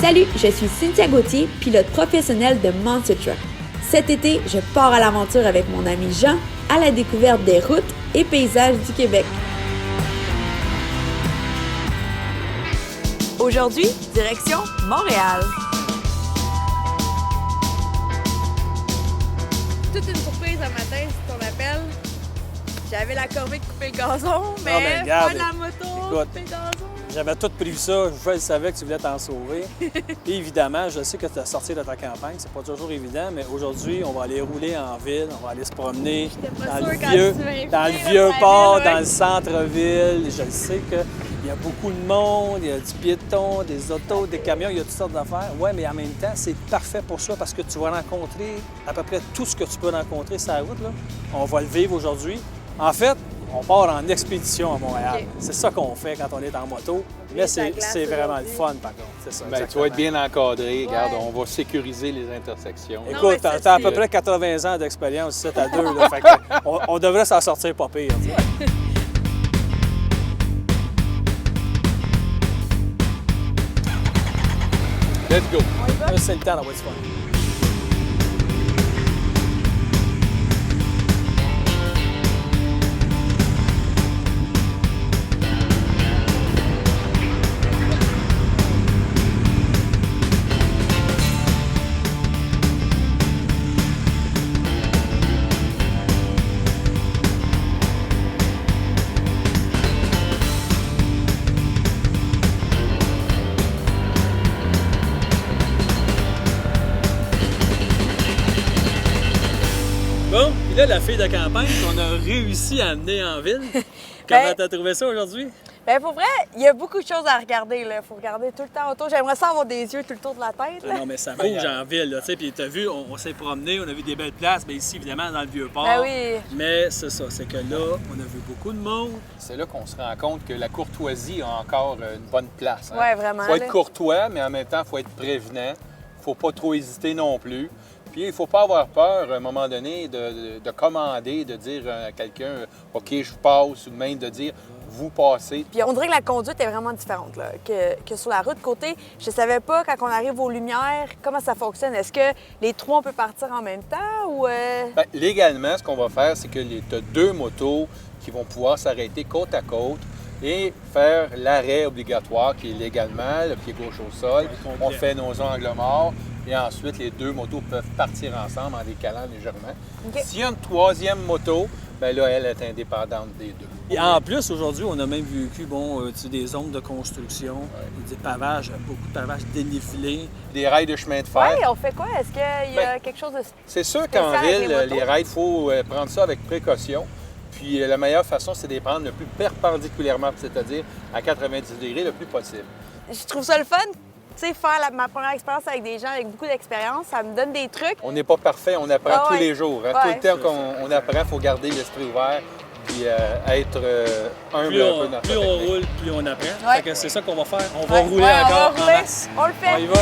Salut, je suis Cynthia Gauthier, pilote professionnelle de Monster Truck. Cet été, je pars à l'aventure avec mon ami Jean à la découverte des routes et paysages du Québec. Aujourd'hui, direction Montréal. Toute une surprise un matin, si on appelle. J'avais la corvée de couper le gazon, mais regarde, pas la moto, couper le gazon. J'avais tout prévu ça, je savais que tu voulais t'en sauver. Et évidemment, je sais que tu as sorti de ta campagne, c'est pas toujours évident, mais aujourd'hui, on va aller rouler en ville, on va aller se promener dans le vieux port, dans le centre-ville. Je sais qu'il y a beaucoup de monde, il y a du piéton, des autos, des camions, il y a toutes sortes d'affaires. Oui, mais en même temps, c'est parfait pour ça parce que tu vas rencontrer à peu près tout ce que tu peux rencontrer sur la route, là. On va le vivre aujourd'hui. En fait, on part en expédition à Montréal. Okay. C'est ça qu'on fait quand on est en moto. Mais c'est vraiment le fun, par contre. C'est ça, tu vas être bien encadré. Regarde, on va sécuriser les intersections. Écoute, tu as à peu près 80 ans d'expérience, 7 à 2. Là, fait on devrait s'en sortir pas pire. Let's go! C'est le temps d'avoir du fun. Bon, puis là, la fille de campagne qu'on a réussi à amener en ville, comment t'as trouvé ça aujourd'hui? Bien, pour vrai, il y a beaucoup de choses à regarder. Il faut regarder tout le temps autour. J'aimerais ça avoir des yeux tout le tour de la tête. Là. Non, mais ça bouge en ville, tu sais. Puis t'as vu, on s'est promené, on a vu des belles places. Bien ici, évidemment, dans le Vieux-Port. Ben oui. Mais c'est ça, c'est que là, on a vu beaucoup de monde. C'est là qu'on se rend compte que la courtoisie a encore une bonne place. Hein? Oui, vraiment. Il faut être courtois, mais en même temps, il faut être prévenant. Il ne faut pas trop hésiter non plus. Puis il ne faut pas avoir peur, à un moment donné, de commander, de dire à quelqu'un « OK, je passe » ou même de dire « vous passez ». Puis on dirait que la conduite est vraiment différente là, que sur la route. Côté, je ne savais pas, quand on arrive aux lumières, comment ça fonctionne. Est-ce que les trois, on peut partir en même temps ou... Bien, légalement, ce qu'on va faire, c'est que tu as deux motos qui vont pouvoir s'arrêter côte à côte et faire l'arrêt obligatoire qui est légalement, le pied gauche au sol. On fait nos angles morts. Et ensuite, les deux motos peuvent partir ensemble en décalant légèrement. Okay. S'il y a une troisième moto, bien là, elle est indépendante des deux. Et en plus, aujourd'hui, on a même vécu des zones de construction, des pavages, beaucoup de pavages dénivelés. Des rails de chemin de fer. Oui, on fait quoi? Est-ce qu'il y a quelque chose de... C'est sûr qu'en ville, les rails, il faut prendre ça avec précaution. Puis la meilleure façon, c'est de les prendre le plus perpendiculairement, c'est-à-dire à 90 degrés le plus possible. Je trouve ça le fun. Tu sais, faire ma première expérience avec des gens avec beaucoup d'expérience, ça me donne des trucs. On n'est pas parfait, on apprend tous les jours. Hein? Tout le temps qu'on apprend, il faut garder l'esprit ouvert puis être humble un peu dans plus on roule, plus on apprend. Ouais. C'est ça qu'on va faire. On va rouler encore en masse. On le fait. On y va.